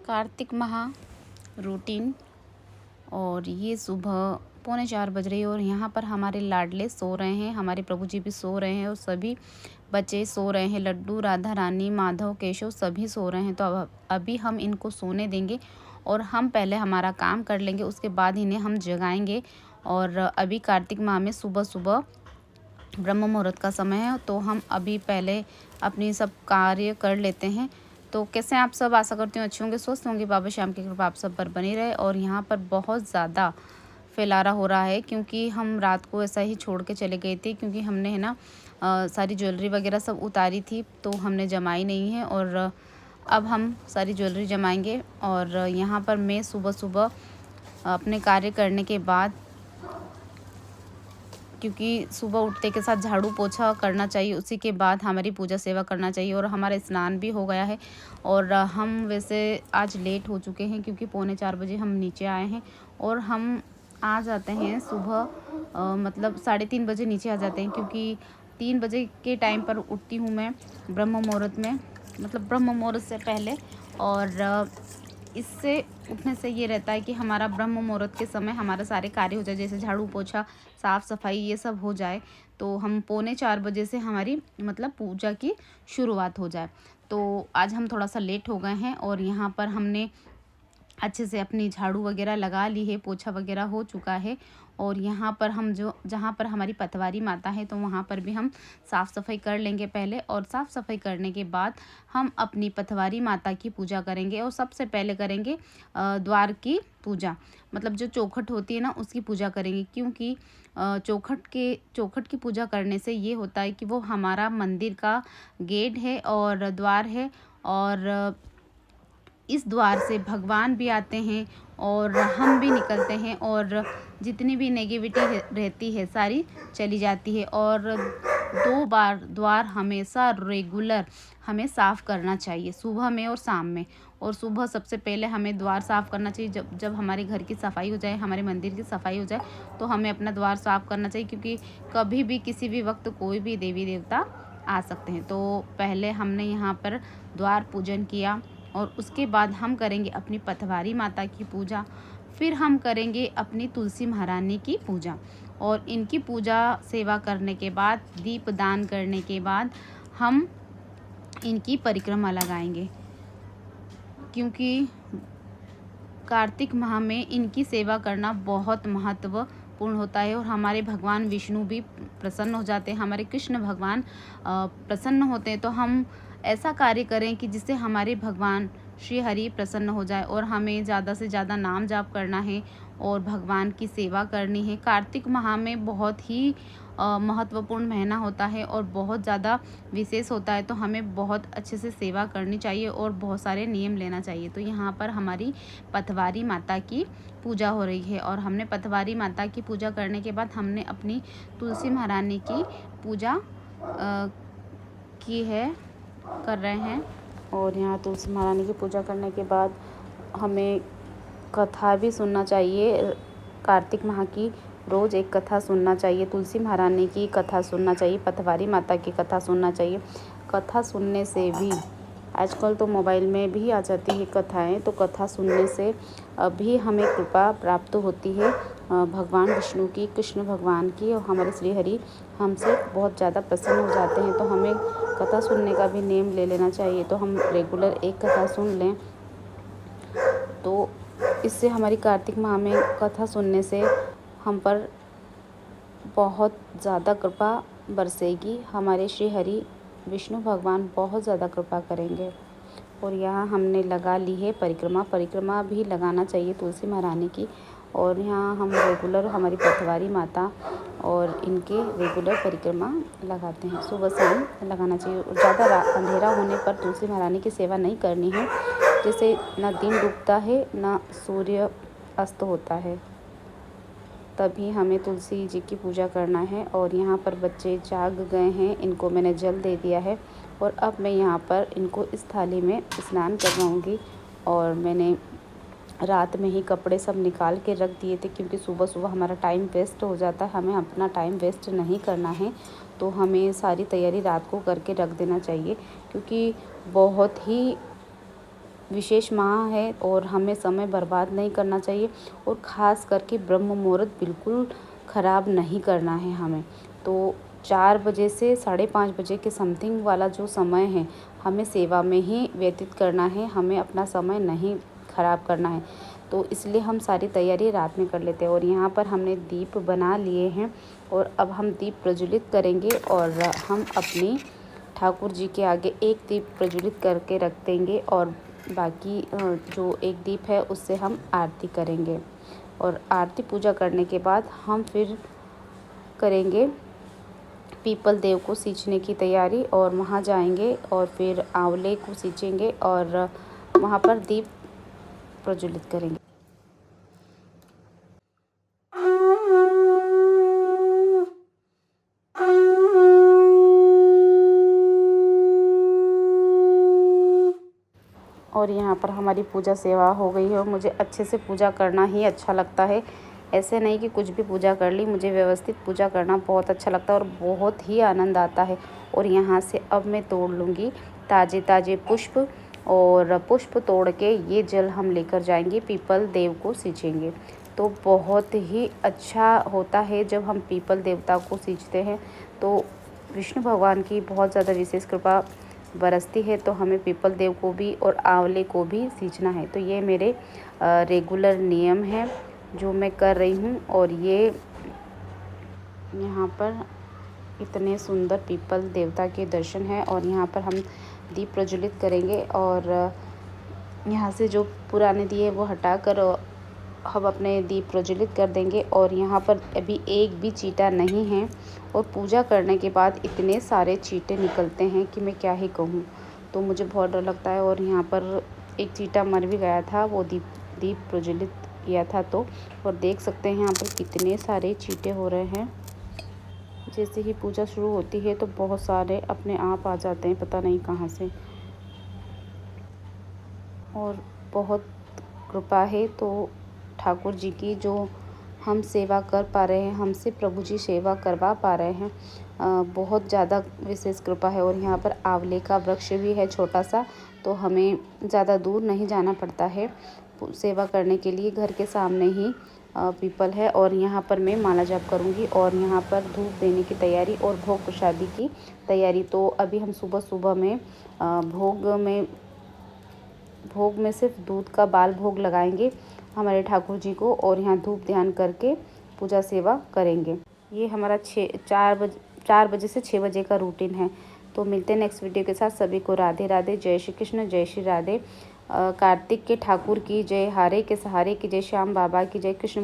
कार्तिक माह रूटीन। और ये सुबह 3:45 बज रही है और यहाँ पर हमारे लाडले सो रहे हैं, हमारे प्रभु जी भी सो रहे हैं और सभी बच्चे सो रहे हैं। लड्डू, राधा रानी, माधव, केशव सभी सो रहे हैं। तो अब अभी हम इनको सोने देंगे और हम पहले हमारा काम कर लेंगे, उसके बाद इन्हें हम जगाएंगे। और अभी कार्तिक माह में सुबह सुबह ब्रह्म मुहूर्त का समय है, तो हम अभी पहले अपनी सब कार्य कर लेते हैं। तो कैसे हैं आप सब? आशा करती हूँ अच्छे होंगे, स्वस्थ होंगे। बाबा श्याम की कृपा आप सब पर बनी रहे। और यहाँ पर बहुत ज़्यादा फैलारा हो रहा है क्योंकि हम रात को ऐसा ही छोड़ के चले गए थे, क्योंकि हमने है ना सारी ज्वेलरी वगैरह सब उतारी थी, तो हमने जमाई नहीं है। और अब हम सारी ज्वेलरी जमाएंगे। और यहाँ पर मैं सुबह सुबह अपने कार्य करने के बाद, क्योंकि सुबह उठते के साथ झाड़ू पोछा करना चाहिए, उसी के बाद हमारी पूजा सेवा करना चाहिए। और हमारा स्नान भी हो गया है। और हम वैसे आज लेट हो चुके हैं क्योंकि 3:45 बजे हम नीचे आए हैं। और हम आ जाते हैं सुबह मतलब 3:30 बजे नीचे आ जाते हैं, क्योंकि 3 बजे के टाइम पर उठती हूँ मैं ब्रह्म मुहूर्त में, मतलब ब्रह्म मुहूर्त से पहले। और इससे उठने से ये रहता है कि हमारा ब्रह्म मुहूर्त के समय हमारा सारे कार्य हो जाए, जैसे झाड़ू पोछा, साफ़ सफाई, ये सब हो जाए, तो हम 3:45 बजे से हमारी मतलब पूजा की शुरुआत हो जाए। तो आज हम थोड़ा सा लेट हो गए हैं। और यहाँ पर हमने अच्छे से अपनी झाड़ू वगैरह लगा ली है, पोछा वगैरह हो चुका है। और यहाँ पर हम जहाँ पर हमारी पतवारी माता है, तो वहाँ पर भी हम साफ़ सफाई कर लेंगे पहले। और साफ़ सफाई करने के बाद हम अपनी पतवारी माता की पूजा करेंगे। और सबसे पहले करेंगे द्वार की पूजा, मतलब जो चौखट होती है ना, उसकी पूजा करेंगे। क्योंकि चौखट की पूजा करने से ये होता है कि वो हमारा मंदिर का गेट है और द्वार है। और इस द्वार से भगवान भी आते हैं और हम भी निकलते हैं, और जितनी भी नेगेटिविटी रहती है सारी चली जाती है। और 2 बार द्वार हमेशा रेगुलर हमें साफ़ करना चाहिए, सुबह में और शाम में। और सुबह सबसे पहले हमें द्वार साफ़ करना चाहिए। जब हमारे घर की सफाई हो जाए, हमारे मंदिर की सफाई हो जाए, तो हमें अपना द्वार साफ़ करना चाहिए, क्योंकि कभी भी किसी भी वक्त कोई भी देवी देवता आ सकते हैं। तो पहले हमने यहाँ पर द्वार पूजन किया और उसके बाद हम करेंगे अपनी पतवारी माता की पूजा। फिर हम करेंगे अपनी तुलसी महारानी की पूजा। और इनकी पूजा सेवा करने के बाद, दीप दान करने के बाद, हम इनकी परिक्रमा लगाएंगे, क्योंकि कार्तिक माह में इनकी सेवा करना बहुत महत्वपूर्ण होता है। और हमारे भगवान विष्णु भी प्रसन्न हो जाते हैं, हमारे कृष्ण भगवान प्रसन्न होते हैं। तो हम ऐसा कार्य करें कि जिससे हमारे भगवान श्री हरि प्रसन्न हो जाए। और हमें ज़्यादा से ज़्यादा नाम जाप करना है और भगवान की सेवा करनी है। कार्तिक माह में बहुत ही महत्वपूर्ण महीना होता है और बहुत ज़्यादा विशेष होता है, तो हमें बहुत अच्छे से सेवा करनी चाहिए और बहुत सारे नियम लेना चाहिए। तो यहाँ पर हमारी पतवारी माता की पूजा हो रही है। और हमने पतवारी माता की पूजा करने के बाद हमने अपनी तुलसी महारानी की पूजा की है, कर रहे हैं। और यहाँ तुलसी महारानी की पूजा करने के बाद हमें कथा भी सुनना चाहिए। कार्तिक माह की रोज़ एक कथा सुनना चाहिए, तुलसी महारानी की कथा सुनना चाहिए, पतवारी माता की कथा सुनना चाहिए। कथा सुनने से भी, आजकल तो मोबाइल में भी आ जाती है कथाएं, तो कथा सुनने से भी हमें कृपा प्राप्त होती है भगवान विष्णु की, कृष्ण भगवान की। और हमारे श्री हरि हमसे बहुत ज़्यादा प्रसन्न हो जाते हैं। तो हमें कथा सुनने का भी नेम ले लेना चाहिए। तो हम रेगुलर एक कथा सुन लें, तो इससे हमारी कार्तिक माह में कथा सुनने से हम पर बहुत ज़्यादा कृपा बरसेगी। हमारे श्री हरि विष्णु भगवान बहुत ज़्यादा कृपा करेंगे। और यहाँ हमने लगा ली है परिक्रमा भी लगाना चाहिए तुलसी महारानी की। और यहाँ हम रेगुलर हमारी पतवारी माता और इनके रेगुलर परिक्रमा लगाते हैं, सुबह शाम लगाना चाहिए। और ज़्यादा अंधेरा होने पर तुलसी महारानी की सेवा नहीं करनी है, जैसे ना दिन डूबता है ना सूर्य अस्त होता है, तभी हमें तुलसी जी की पूजा करना है। और यहाँ पर बच्चे जाग गए हैं, इनको मैंने जल दे दिया है। और अब मैं यहाँ पर इनको इस थाली में स्नान करवाऊँगी। और मैंने रात में ही कपड़े सब निकाल के रख दिए थे, क्योंकि सुबह सुबह हमारा टाइम वेस्ट हो जाता है, हमें अपना टाइम वेस्ट नहीं करना है। तो हमें सारी तैयारी रात को करके रख देना चाहिए, क्योंकि बहुत ही विशेष माह है और हमें समय बर्बाद नहीं करना चाहिए और ख़ास करके ब्रह्म मुहूर्त बिल्कुल ख़राब नहीं करना है हमें। तो 4 बजे से 5:30 बजे के समथिंग वाला जो समय है हमें सेवा में ही व्यतीत करना है, हमें अपना समय नहीं ख़राब करना है। तो इसलिए हम सारी तैयारी रात में कर लेते हैं। और यहाँ पर हमने दीप बना लिए हैं और अब हम दीप प्रज्वलित करेंगे और हम अपनी ठाकुर जी के आगे एक दीप प्रज्वलित करके रख देंगे और बाकी जो एक दीप है उससे हम आरती करेंगे। और आरती पूजा करने के बाद हम फिर करेंगे पीपल देव को सींचने की तैयारी और वहाँ जाएंगे और फिर आंवले को सींचेंगे और वहाँ पर दीप प्रज्वलित करेंगे। और यहाँ पर हमारी पूजा सेवा हो गई है और मुझे अच्छे से पूजा करना ही अच्छा लगता है। ऐसे नहीं कि कुछ भी पूजा कर ली, मुझे व्यवस्थित पूजा करना बहुत अच्छा लगता है और बहुत ही आनंद आता है। और यहाँ से अब मैं तोड़ लूँगी ताज़े ताज़े पुष्प और पुष्प तोड़ के ये जल हम लेकर जाएंगे, पीपल देव को सींचेंगे। तो बहुत ही अच्छा होता है जब हम पीपल देवता को सींचते हैं, तो विष्णु भगवान की बहुत ज़्यादा विशेष कृपा बरसती है। तो हमें पीपल देव को भी और आंवले को भी सींचना है। तो ये मेरे रेगुलर नियम है जो मैं कर रही हूँ। और ये यहाँ पर इतने सुंदर पीपल देवता के दर्शन हैं और यहाँ पर हम दीप प्रज्वलित करेंगे और यहाँ से जो पुराने दिए वो हटाकर हम अपने दीप प्रज्वलित कर देंगे। और यहाँ पर अभी एक भी चीटा नहीं है और पूजा करने के बाद इतने सारे चीटे निकलते हैं कि मैं क्या ही कहूँ। तो मुझे बहुत डर लगता है। और यहाँ पर एक चीटा मर भी गया था, वो दीप प्रज्वलित किया था तो। और देख सकते हैं यहाँ पर कितने सारे चीटे हो रहे हैं। जैसे ही पूजा शुरू होती है तो बहुत सारे अपने आप आ जाते हैं, पता नहीं कहाँ से। और बहुत कृपा है तो ठाकुर जी की, जो हम सेवा कर पा रहे हैं, हमसे प्रभु जी सेवा करवा पा रहे हैं, बहुत ज़्यादा विशेष कृपा है। और यहाँ पर आंवले का वृक्ष भी है छोटा सा, तो हमें ज़्यादा दूर नहीं जाना पड़ता है सेवा करने के लिए। घर के सामने ही पीपल है और यहाँ पर मैं माला जाप करूँगी और यहाँ पर धूप देने की तैयारी और भोग प्रसादी की तैयारी। तो अभी हम सुबह सुबह में भोग में सिर्फ दूध का बाल भोग लगाएंगे हमारे ठाकुर जी को और यहाँ धूप ध्यान करके पूजा सेवा करेंगे। ये हमारा 4 बजे से 6 बजे का रूटीन है। तो मिलते हैं नेक्स्ट वीडियो के साथ। सभी को राधे राधे, जय श्री कृष्ण, जय श्री राधे। कार्तिक के ठाकुर की जय, हारे के सहारे की जय, श्याम बाबा की जय, कृष्ण